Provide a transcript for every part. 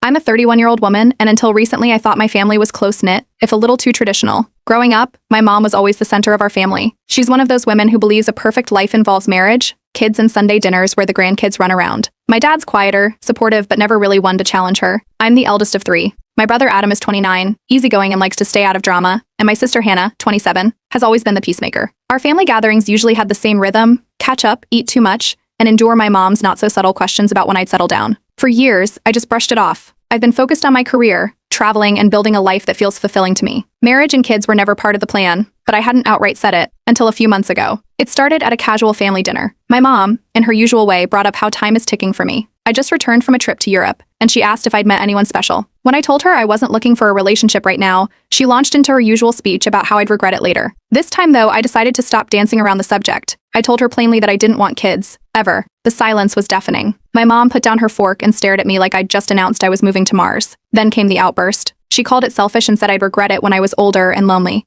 I'm a 31-year-old woman, and until recently I thought my family was close-knit, if a little too traditional. Growing up, my mom was always the center of our family. She's one of those women who believes a perfect life involves marriage, kids, and Sunday dinners where the grandkids run around. My dad's quieter, supportive, but never really one to challenge her. I'm the eldest of three. My brother Adam is 29, easygoing and likes to stay out of drama, and my sister Hannah, 27, has always been the peacemaker. Our family gatherings usually had the same rhythm: catch up, eat too much, and endure my mom's not-so-subtle questions about when I'd settle down. For years, I just brushed it off. I've been focused on my career, traveling, and building a life that feels fulfilling to me. Marriage and kids were never part of the plan, but I hadn't outright said it until a few months ago. It started at a casual family dinner. My mom, in her usual way, brought up how time is ticking for me. I just returned from a trip to Europe, and she asked if I'd met anyone special. When I told her I wasn't looking for a relationship right now, she launched into her usual speech about how I'd regret it later. This time, though, I decided to stop dancing around the subject. I told her plainly that I didn't want kids, ever. The silence was deafening. My mom put down her fork and stared at me like I'd just announced I was moving to Mars. Then came the outburst. She called it selfish and said I'd regret it when I was older and lonely.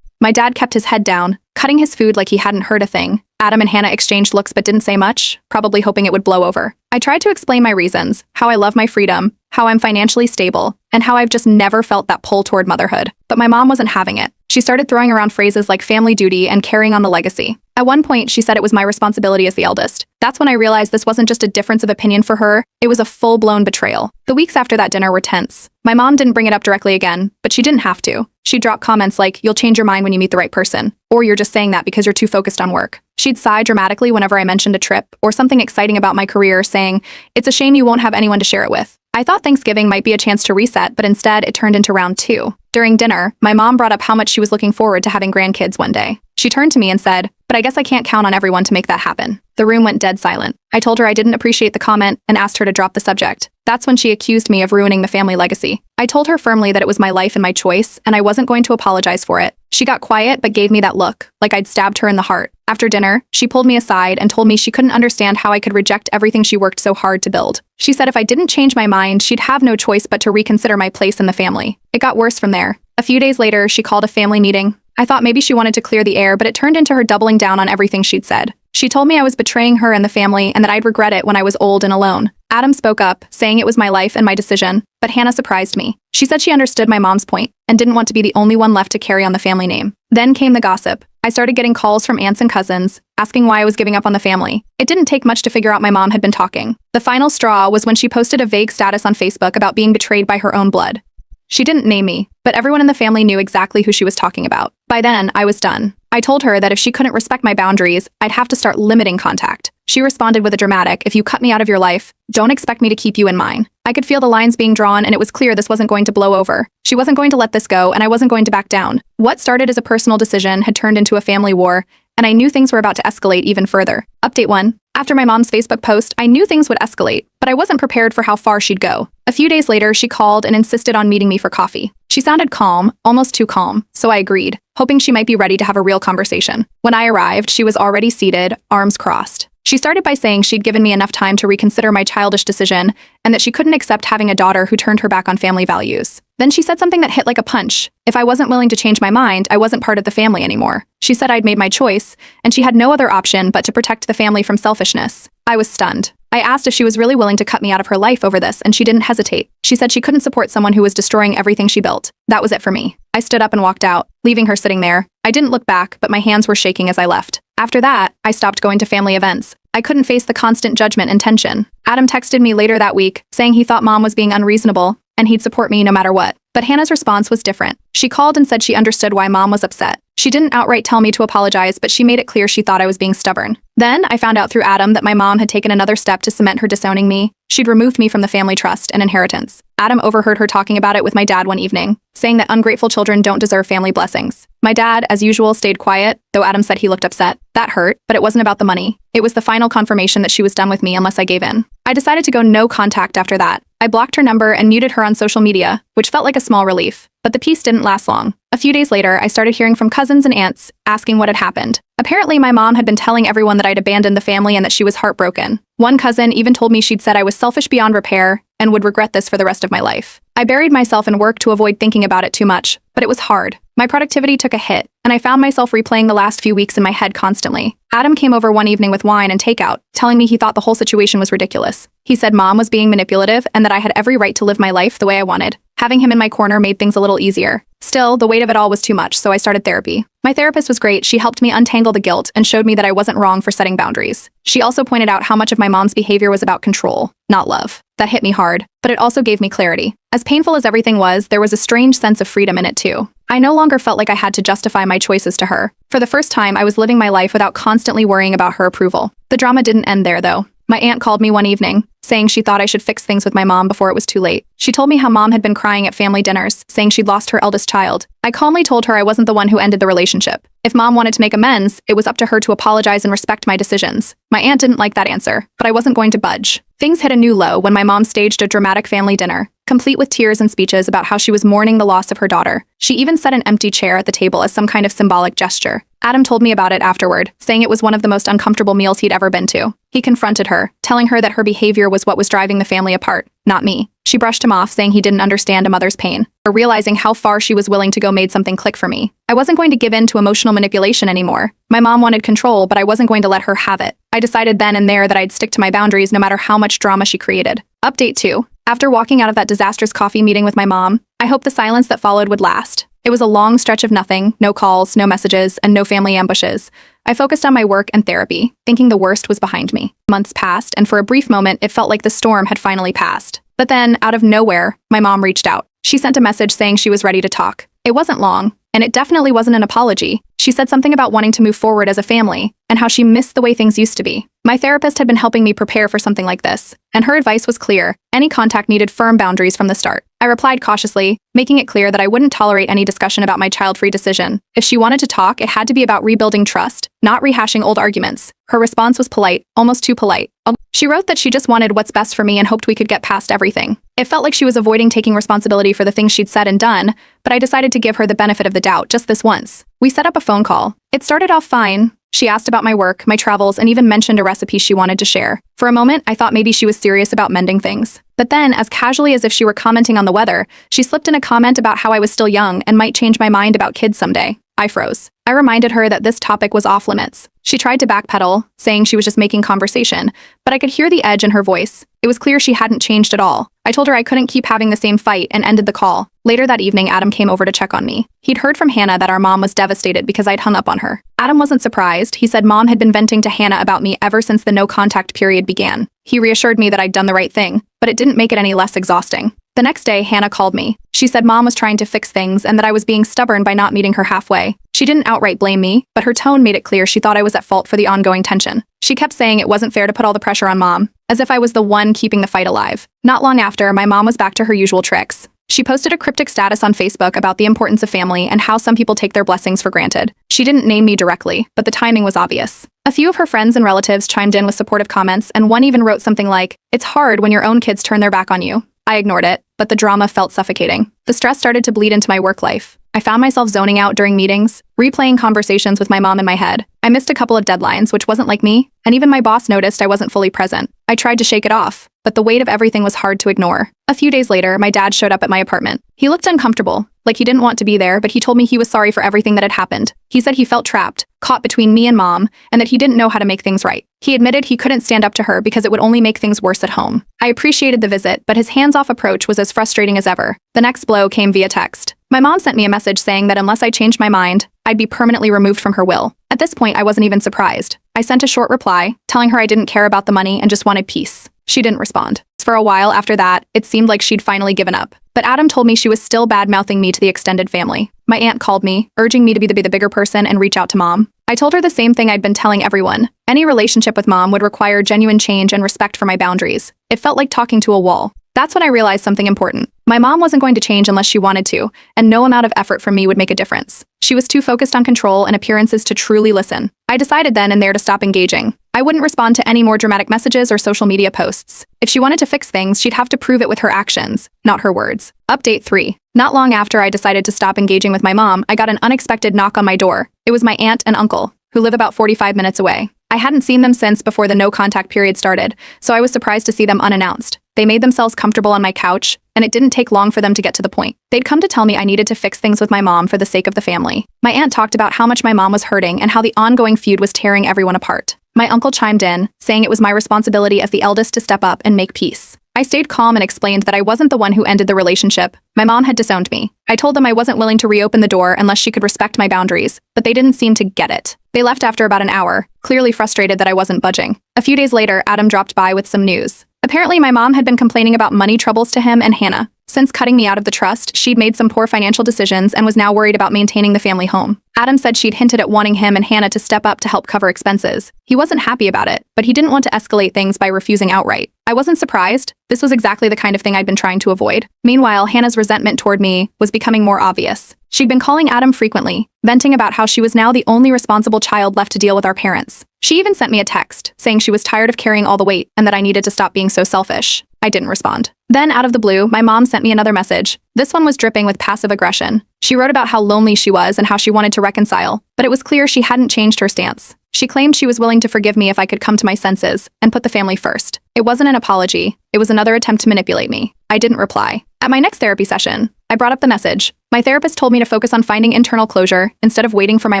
My dad kept his head down, cutting his food like he hadn't heard a thing. Adam and Hannah exchanged looks but didn't say much, probably hoping it would blow over. I tried to explain my reasons, how I love my freedom, how I'm financially stable, and how I've just never felt that pull toward motherhood. But my mom wasn't having it. She started throwing around phrases like family duty and carrying on the legacy. At one point, she said it was my responsibility as the eldest. That's when I realized this wasn't just a difference of opinion for her, it was a full-blown betrayal. The weeks after that dinner were tense. My mom didn't bring it up directly again, but she didn't have to. She'd drop comments like, "You'll change your mind when you meet the right person," or "You're just saying that because you're too focused on work." She'd sigh dramatically whenever I mentioned a trip or something exciting about my career, saying, "It's a shame you won't have anyone to share it with." I thought Thanksgiving might be a chance to reset, but instead it turned into round two. During dinner, my mom brought up how much she was looking forward to having grandkids one day. She turned to me and said, "But I guess I can't count on everyone to make that happen." The room went dead silent. I told her I didn't appreciate the comment and asked her to drop the subject. That's when she accused me of ruining the family legacy. I told her firmly that it was my life and my choice, and I wasn't going to apologize for it. She got quiet but gave me that look, like I'd stabbed her in the heart. After dinner, she pulled me aside and told me she couldn't understand how I could reject everything she worked so hard to build. She said if I didn't change my mind, she'd have no choice but to reconsider my place in the family. It got worse from there. A few days later, she called a family meeting. I thought maybe she wanted to clear the air, but it turned into her doubling down on everything she'd said. She told me I was betraying her and the family and that I'd regret it when I was old and alone. Adam spoke up, saying it was my life and my decision, but Hannah surprised me. She said she understood my mom's point and didn't want to be the only one left to carry on the family name. Then came the gossip. I started getting calls from aunts and cousins, asking why I was giving up on the family. It didn't take much to figure out my mom had been talking. The final straw was when she posted a vague status on Facebook about being betrayed by her own blood. She didn't name me, but everyone in the family knew exactly who she was talking about. By then, I was done. I told her that if she couldn't respect my boundaries, I'd have to start limiting contact. She responded with a dramatic, "If you cut me out of your life, don't expect me to keep you in mine." I could feel the lines being drawn, and it was clear this wasn't going to blow over. She wasn't going to let this go, and I wasn't going to back down. What started as a personal decision had turned into a family war, and I knew things were about to escalate even further. Update 1. After my mom's Facebook post, I knew things would escalate, but I wasn't prepared for how far she'd go. A few days later, she called and insisted on meeting me for coffee. She sounded calm, almost too calm, so I agreed, hoping she might be ready to have a real conversation. When I arrived, she was already seated, arms crossed. She started by saying she'd given me enough time to reconsider my childish decision and that she couldn't accept having a daughter who turned her back on family values. Then she said something that hit like a punch. If I wasn't willing to change my mind, I wasn't part of the family anymore. She said I'd made my choice, and she had no other option but to protect the family from selfishness. I was stunned. I asked if she was really willing to cut me out of her life over this, and she didn't hesitate. She said she couldn't support someone who was destroying everything she built. That was it for me. I stood up and walked out, leaving her sitting there. I didn't look back, but my hands were shaking as I left. After that, I stopped going to family events. I couldn't face the constant judgment and tension. Adam texted me later that week, saying he thought mom was being unreasonable, and he'd support me no matter what. But Hannah's response was different. She called and said she understood why mom was upset. She didn't outright tell me to apologize, but she made it clear she thought I was being stubborn. Then I found out through Adam that my mom had taken another step to cement her disowning me. She'd removed me from the family trust and inheritance. Adam overheard her talking about it with my dad one evening, saying that ungrateful children don't deserve family blessings. My dad, as usual, stayed quiet, though Adam said he looked upset. That hurt, but it wasn't about the money. It was the final confirmation that she was done with me unless I gave in. I decided to go no contact after that. I blocked her number and muted her on social media, which felt like a small relief. But the peace didn't last long. A few days later, I started hearing from cousins and aunts, asking what had happened. Apparently, my mom had been telling everyone that I'd abandoned the family and that she was heartbroken. One cousin even told me she'd said I was selfish beyond repair and would regret this for the rest of my life. I buried myself in work to avoid thinking about it too much, but it was hard. My productivity took a hit, and I found myself replaying the last few weeks in my head constantly. Adam came over one evening with wine and takeout, telling me he thought the whole situation was ridiculous. He said mom was being manipulative and that I had every right to live my life the way I wanted. Having him in my corner made things a little easier. Still, the weight of it all was too much, so I started therapy. My therapist was great. She helped me untangle the guilt and showed me that I wasn't wrong for setting boundaries. She also pointed out how much of my mom's behavior was about control, not love. That hit me hard, but it also gave me clarity. As painful as everything was, there was a strange sense of freedom in it too. I no longer felt like I had to justify my choices to her. For the first time, I was living my life without constantly worrying about her approval. The drama didn't end there, though. My aunt called me one evening, saying she thought I should fix things with my mom before it was too late. She told me how mom had been crying at family dinners, saying she'd lost her eldest child. I calmly told her I wasn't the one who ended the relationship. If mom wanted to make amends, it was up to her to apologize and respect my decisions. My aunt didn't like that answer, but I wasn't going to budge. Things hit a new low when my mom staged a dramatic family dinner, complete with tears and speeches about how she was mourning the loss of her daughter. She even set an empty chair at the table as some kind of symbolic gesture. Adam told me about it afterward, saying it was one of the most uncomfortable meals he'd ever been to. He confronted her, telling her that her behavior was what was driving the family apart, not me. She brushed him off, saying he didn't understand a mother's pain, or realizing how far she was willing to go made something click for me. I wasn't going to give in to emotional manipulation anymore. My mom wanted control, but I wasn't going to let her have it. I decided then and there that I'd stick to my boundaries no matter how much drama she created. Update 2. After walking out of that disastrous coffee meeting with my mom, I hoped the silence that followed would last. It was a long stretch of nothing, no calls, no messages, and no family ambushes. I focused on my work and therapy, thinking the worst was behind me. Months passed, and for a brief moment, it felt like the storm had finally passed. But then, out of nowhere, my mom reached out. She sent a message saying she was ready to talk. It wasn't long, and it definitely wasn't an apology. She said something about wanting to move forward as a family, and how she missed the way things used to be. My therapist had been helping me prepare for something like this, and her advice was clear. Any contact needed firm boundaries from the start. I replied cautiously, making it clear that I wouldn't tolerate any discussion about my child-free decision. If she wanted to talk, it had to be about rebuilding trust, not rehashing old arguments. Her response was polite, almost too polite. She wrote that she just wanted what's best for me and hoped we could get past everything. It felt like she was avoiding taking responsibility for the things she'd said and done, but I decided to give her the benefit of the doubt just this once. We set up a phone call. It started off fine. She asked about my work, my travels, and even mentioned a recipe she wanted to share. For a moment, I thought maybe she was serious about mending things. But then, as casually as if she were commenting on the weather, she slipped in a comment about how I was still young and might change my mind about kids someday. I froze. I reminded her that this topic was off limits. She tried to backpedal, saying she was just making conversation, but I could hear the edge in her voice. It was clear she hadn't changed at all. I told her I couldn't keep having the same fight and ended the call. Later that evening, Adam came over to check on me. He'd heard from Hannah that our mom was devastated because I'd hung up on her. Adam wasn't surprised. He said mom had been venting to Hannah about me ever since the no-contact period began. He reassured me that I'd done the right thing, but it didn't make it any less exhausting. The next day, Hannah called me. She said mom was trying to fix things and that I was being stubborn by not meeting her halfway. She didn't outright blame me, but her tone made it clear she thought I was at fault for the ongoing tension. She kept saying it wasn't fair to put all the pressure on mom, as if I was the one keeping the fight alive. Not long after, my mom was back to her usual tricks. She posted a cryptic status on Facebook about the importance of family and how some people take their blessings for granted. She didn't name me directly, but the timing was obvious. A few of her friends and relatives chimed in with supportive comments, and one even wrote something like, "It's hard when your own kids turn their back on you." I ignored it, but the drama felt suffocating. The stress started to bleed into my work life. I found myself zoning out during meetings, replaying conversations with my mom in my head. I missed a couple of deadlines, which wasn't like me, and even my boss noticed I wasn't fully present. I tried to shake it off, but the weight of everything was hard to ignore. A few days later, my dad showed up at my apartment. He looked uncomfortable, like he didn't want to be there, but he told me he was sorry for everything that had happened. He said he felt trapped, caught between me and mom, and that he didn't know how to make things right. He admitted he couldn't stand up to her because it would only make things worse at home. I appreciated the visit, but his hands-off approach was as frustrating as ever. The next blow came via text. My mom sent me a message saying that unless I changed my mind, I'd be permanently removed from her will. At this point, I wasn't even surprised. I sent a short reply, telling her I didn't care about the money and just wanted peace. She didn't respond. For a while after that, it seemed like she'd finally given up. But Adam told me she was still bad-mouthing me to the extended family. My aunt called me, urging me to be the bigger person and reach out to mom. I told her the same thing I'd been telling everyone. Any relationship with mom would require genuine change and respect for my boundaries. It felt like talking to a wall. That's when I realized something important. My mom wasn't going to change unless she wanted to, and no amount of effort from me would make a difference. She was too focused on control and appearances to truly listen. I decided then and there to stop engaging. I wouldn't respond to any more dramatic messages or social media posts. If she wanted to fix things, she'd have to prove it with her actions, not her words. Update 3. Not long after I decided to stop engaging with my mom, I got an unexpected knock on my door. It was my aunt and uncle, who live about 45 minutes away. I hadn't seen them since before the no-contact period started, so I was surprised to see them unannounced. They made themselves comfortable on my couch, and it didn't take long for them to get to the point. They'd come to tell me I needed to fix things with my mom for the sake of the family. My aunt talked about how much my mom was hurting and how the ongoing feud was tearing everyone apart. My uncle chimed in, saying it was my responsibility as the eldest to step up and make peace. I stayed calm and explained that I wasn't the one who ended the relationship. My mom had disowned me. I told them I wasn't willing to reopen the door unless she could respect my boundaries, but they didn't seem to get it. They left after about an hour, clearly frustrated that I wasn't budging. A few days later, Adam dropped by with some news. Apparently, my mom had been complaining about money troubles to him and Hannah. Since cutting me out of the trust, she'd made some poor financial decisions and was now worried about maintaining the family home. Adam said she'd hinted at wanting him and Hannah to step up to help cover expenses. He wasn't happy about it, but he didn't want to escalate things by refusing outright. I wasn't surprised. This was exactly the kind of thing I'd been trying to avoid. Meanwhile, Hannah's resentment toward me was becoming more obvious. She'd been calling Adam frequently, venting about how she was now the only responsible child left to deal with our parents. She even sent me a text, saying she was tired of carrying all the weight and that I needed to stop being so selfish. I didn't respond. Then, out of the blue, my mom sent me another message. This one was dripping with passive aggression. She wrote about how lonely she was and how she wanted to reconcile, but it was clear she hadn't changed her stance. She claimed she was willing to forgive me if I could come to my senses and put the family first. It wasn't an apology. It was another attempt to manipulate me. I didn't reply. At my next therapy session, I brought up the message. My therapist told me to focus on finding internal closure instead of waiting for my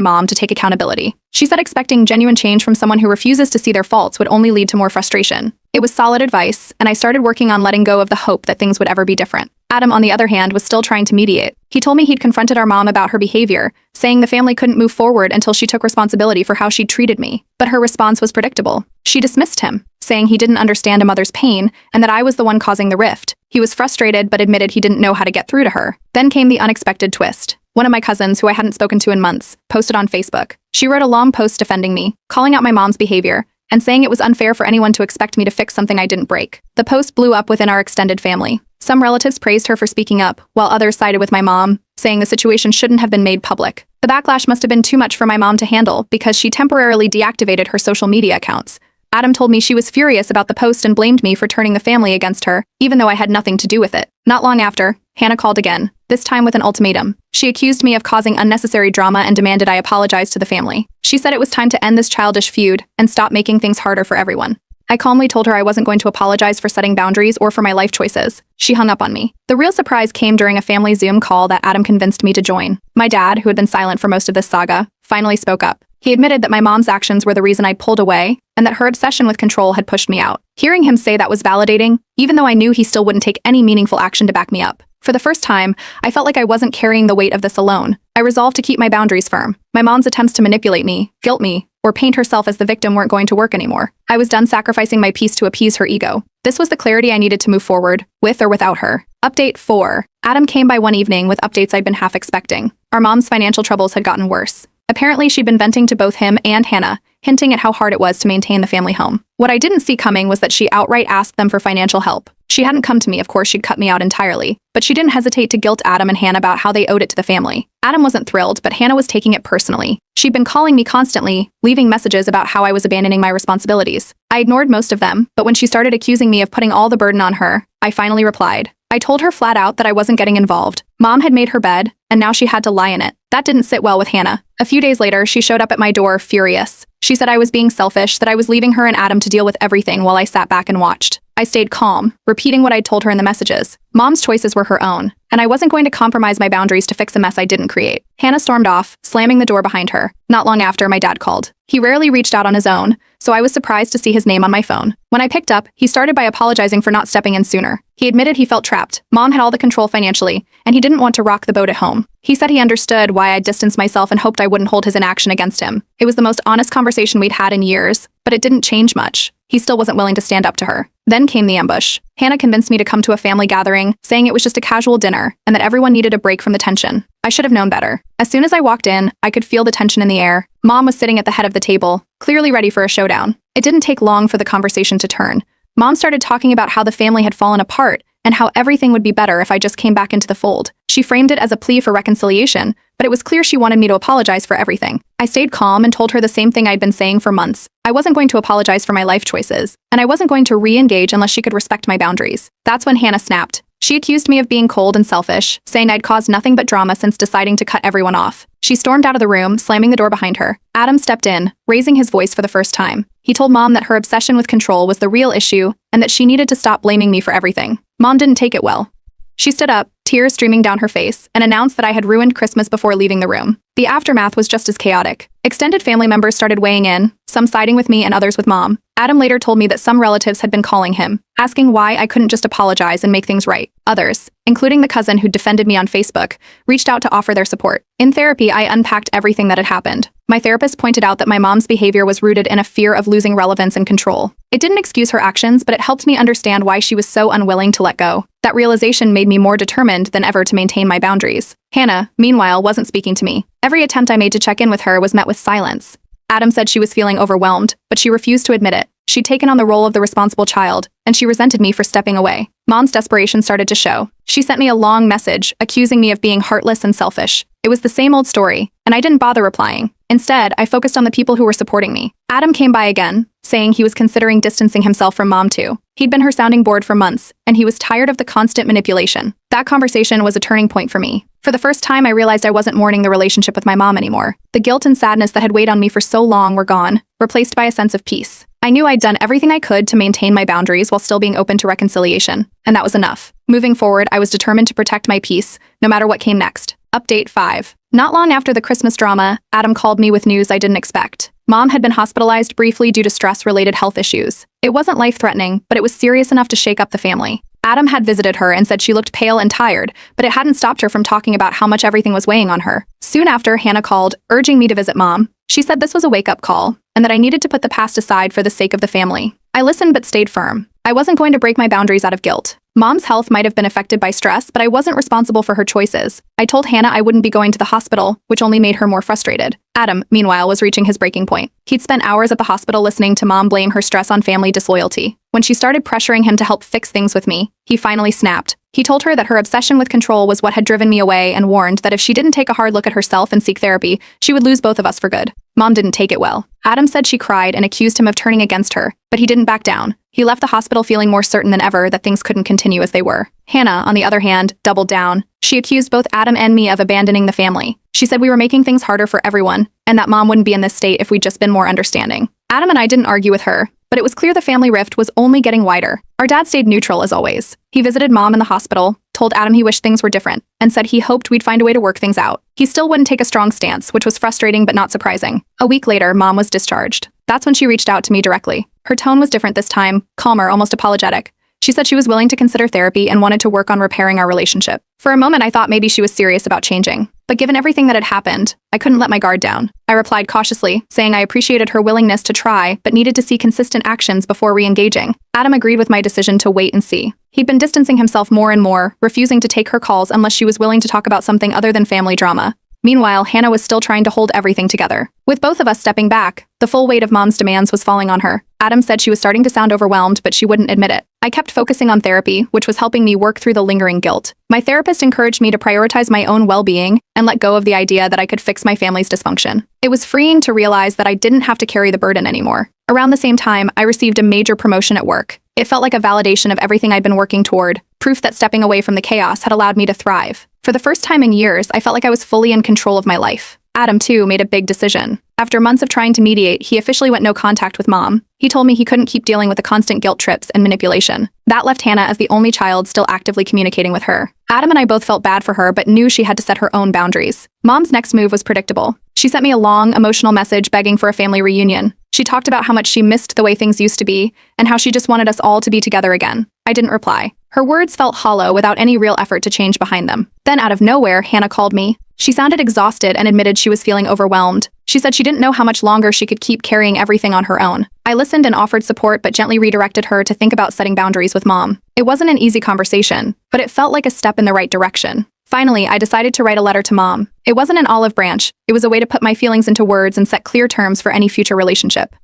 mom to take accountability. She said expecting genuine change from someone who refuses to see their faults would only lead to more frustration. It was solid advice, and I started working on letting go of the hope that things would ever be different. Adam, on the other hand, was still trying to mediate. He told me he'd confronted our mom about her behavior, saying the family couldn't move forward until she took responsibility for how she'd treated me. But her response was predictable. She dismissed him, saying he didn't understand a mother's pain and that I was the one causing the rift. He was frustrated but admitted he didn't know how to get through to her. Then came the unexpected twist. One of my cousins, who I hadn't spoken to in months, posted on Facebook. She wrote a long post defending me, calling out my mom's behavior, and saying it was unfair for anyone to expect me to fix something I didn't break. The post blew up within our extended family. Some relatives praised her for speaking up, while others sided with my mom, saying the situation shouldn't have been made public. The backlash must have been too much for my mom to handle because she temporarily deactivated her social media accounts. Adam told me she was furious about the post and blamed me for turning the family against her, even though I had nothing to do with it. Not long after, Hannah called again, this time with an ultimatum. She accused me of causing unnecessary drama and demanded I apologize to the family. She said it was time to end this childish feud and stop making things harder for everyone. I calmly told her I wasn't going to apologize for setting boundaries or for my life choices. She hung up on me. The real surprise came during a family Zoom call that Adam convinced me to join. My dad, who had been silent for most of this saga, finally spoke up. He admitted that my mom's actions were the reason I'd pulled away and that her obsession with control had pushed me out. Hearing him say that was validating, even though I knew he still wouldn't take any meaningful action to back me up. For the first time, I felt like I wasn't carrying the weight of this alone. I resolved to keep my boundaries firm. My mom's attempts to manipulate me, guilt me, or paint herself as the victim weren't going to work anymore. I was done sacrificing my peace to appease her ego. This was the clarity I needed to move forward, with or without her. Update 4. Adam came by one evening with updates I'd been half expecting. Our mom's financial troubles had gotten worse. Apparently, she'd been venting to both him and Hannah, hinting at how hard it was to maintain the family home. What I didn't see coming was that she outright asked them for financial help. She hadn't come to me, of course she'd cut me out entirely, but she didn't hesitate to guilt Adam and Hannah about how they owed it to the family. Adam wasn't thrilled, but Hannah was taking it personally. She'd been calling me constantly, leaving messages about how I was abandoning my responsibilities. I ignored most of them, but when she started accusing me of putting all the burden on her, I finally replied. I told her flat out that I wasn't getting involved. Mom had made her bed, and now she had to lie in it. That didn't sit well with Hannah. A few days later, she showed up at my door, furious. She said I was being selfish, that I was leaving her and Adam to deal with everything while I sat back and watched. I stayed calm, repeating what I'd told her in the messages. Mom's choices were her own, and I wasn't going to compromise my boundaries to fix a mess I didn't create. Hannah stormed off, slamming the door behind her. Not long after, my dad called. He rarely reached out on his own, so I was surprised to see his name on my phone. When I picked up, he started by apologizing for not stepping in sooner. He admitted he felt trapped. Mom had all the control financially, and he didn't want to rock the boat at home. He said he understood why I'd distanced myself and hoped I wouldn't hold his inaction against him. It was the most honest conversation we'd had in years, but it didn't change much. He still wasn't willing to stand up to her. Then came the ambush. Hannah convinced me to come to a family gathering, saying it was just a casual dinner and that everyone needed a break from the tension. I should have known better. As soon as I walked in, I could feel the tension in the air. Mom was sitting at the head of the table, clearly ready for a showdown. It didn't take long for the conversation to turn. Mom started talking about how the family had fallen apart and how everything would be better if I just came back into the fold. She framed it as a plea for reconciliation, but it was clear she wanted me to apologize for everything. I stayed calm and told her the same thing I'd been saying for months. I wasn't going to apologize for my life choices, and I wasn't going to re-engage unless she could respect my boundaries. That's when Hannah snapped. She accused me of being cold and selfish, saying I'd caused nothing but drama since deciding to cut everyone off. She stormed out of the room, slamming the door behind her. Adam stepped in, raising his voice for the first time. He told Mom that her obsession with control was the real issue and that she needed to stop blaming me for everything. Mom didn't take it well. She stood up, tears streaming down her face, and announced that I had ruined Christmas before leaving the room. The aftermath was just as chaotic. Extended family members started weighing in, some siding with me and others with Mom. Adam later told me that some relatives had been calling him, asking why I couldn't just apologize and make things right. Others, including the cousin who defended me on Facebook, reached out to offer their support. In therapy, I unpacked everything that had happened. My therapist pointed out that my mom's behavior was rooted in a fear of losing relevance and control. It didn't excuse her actions, but it helped me understand why she was so unwilling to let go. That realization made me more determined than ever to maintain my boundaries. Hannah, meanwhile, wasn't speaking to me. Every attempt I made to check in with her was met with silence. Adam said she was feeling overwhelmed, but she refused to admit it. She'd taken on the role of the responsible child, and she resented me for stepping away. Mom's desperation started to show. She sent me a long message, accusing me of being heartless and selfish. It was the same old story, and I didn't bother replying. Instead, I focused on the people who were supporting me. Adam came by again, saying he was considering distancing himself from Mom too. He'd been her sounding board for months, and he was tired of the constant manipulation. That conversation was a turning point for me. For the first time, I realized I wasn't mourning the relationship with my mom anymore. The guilt and sadness that had weighed on me for so long were gone, replaced by a sense of peace. I knew I'd done everything I could to maintain my boundaries while still being open to reconciliation, and that was enough. Moving forward, I was determined to protect my peace, no matter what came next. Update 5. Not long after the Christmas drama, Adam called me with news I didn't expect. Mom had been hospitalized briefly due to stress-related health issues. It wasn't life-threatening, but it was serious enough to shake up the family. Adam had visited her and said she looked pale and tired, but it hadn't stopped her from talking about how much everything was weighing on her. Soon after, Hannah called, urging me to visit Mom. She said this was a wake-up call, and that I needed to put the past aside for the sake of the family. I listened but stayed firm. I wasn't going to break my boundaries out of guilt. Mom's health might have been affected by stress, but I wasn't responsible for her choices. I told Hannah I wouldn't be going to the hospital, which only made her more frustrated. Adam, meanwhile, was reaching his breaking point. He'd spent hours at the hospital listening to Mom blame her stress on family disloyalty. When she started pressuring him to help fix things with me, he finally snapped. He told her that her obsession with control was what had driven me away and warned that if she didn't take a hard look at herself and seek therapy, she would lose both of us for good. Mom didn't take it well. Adam said she cried and accused him of turning against her, but he didn't back down. He left the hospital feeling more certain than ever that things couldn't continue as they were. Hannah, on the other hand, doubled down. She accused both Adam and me of abandoning the family. She said we were making things harder for everyone, and that Mom wouldn't be in this state if we'd just been more understanding. Adam and I didn't argue with her, but it was clear the family rift was only getting wider. Our dad stayed neutral as always. He visited Mom in the hospital, told Adam he wished things were different, and said he hoped we'd find a way to work things out. He still wouldn't take a strong stance, which was frustrating but not surprising. A week later, Mom was discharged. That's when she reached out to me directly. Her tone was different this time, calmer, almost apologetic. She said she was willing to consider therapy and wanted to work on repairing our relationship. For a moment, I thought maybe she was serious about changing. But given everything that had happened, I couldn't let my guard down. I replied cautiously, saying I appreciated her willingness to try, but needed to see consistent actions before re-engaging. Adam agreed with my decision to wait and see. He'd been distancing himself more and more, refusing to take her calls unless she was willing to talk about something other than family drama. Meanwhile, Hannah was still trying to hold everything together. With both of us stepping back, the full weight of Mom's demands was falling on her. Adam said she was starting to sound overwhelmed, but she wouldn't admit it. I kept focusing on therapy, which was helping me work through the lingering guilt. My therapist encouraged me to prioritize my own well-being and let go of the idea that I could fix my family's dysfunction. It was freeing to realize that I didn't have to carry the burden anymore. Around the same time, I received a major promotion at work. It felt like a validation of everything I'd been working toward, proof that stepping away from the chaos had allowed me to thrive. For the first time in years, I felt like I was fully in control of my life. Adam, too, made a big decision. After months of trying to mediate, he officially went no contact with Mom. He told me he couldn't keep dealing with the constant guilt trips and manipulation. That left Hannah as the only child still actively communicating with her. Adam and I both felt bad for her, but knew she had to set her own boundaries. Mom's next move was predictable. She sent me a long, emotional message begging for a family reunion. She talked about how much she missed the way things used to be, and how she just wanted us all to be together again. I didn't reply. Her words felt hollow without any real effort to change behind them. Then out of nowhere, Hannah called me. She sounded exhausted and admitted she was feeling overwhelmed. She said she didn't know how much longer she could keep carrying everything on her own. I listened and offered support, but gently redirected her to think about setting boundaries with Mom. It wasn't an easy conversation, but it felt like a step in the right direction. Finally, I decided to write a letter to Mom. It wasn't an olive branch. It was a way to put my feelings into words and set clear terms for any future relationship.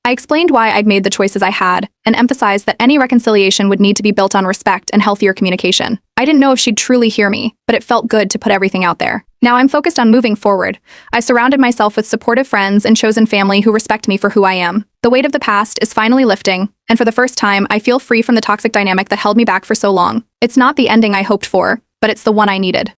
I explained why I'd made the choices I had, and emphasized that any reconciliation would need to be built on respect and healthier communication. I didn't know if she'd truly hear me, but it felt good to put everything out there. Now I'm focused on moving forward. I surrounded myself with supportive friends and chosen family who respect me for who I am. The weight of the past is finally lifting, and for the first time, I feel free from the toxic dynamic that held me back for so long. It's not the ending I hoped for, but it's the one I needed.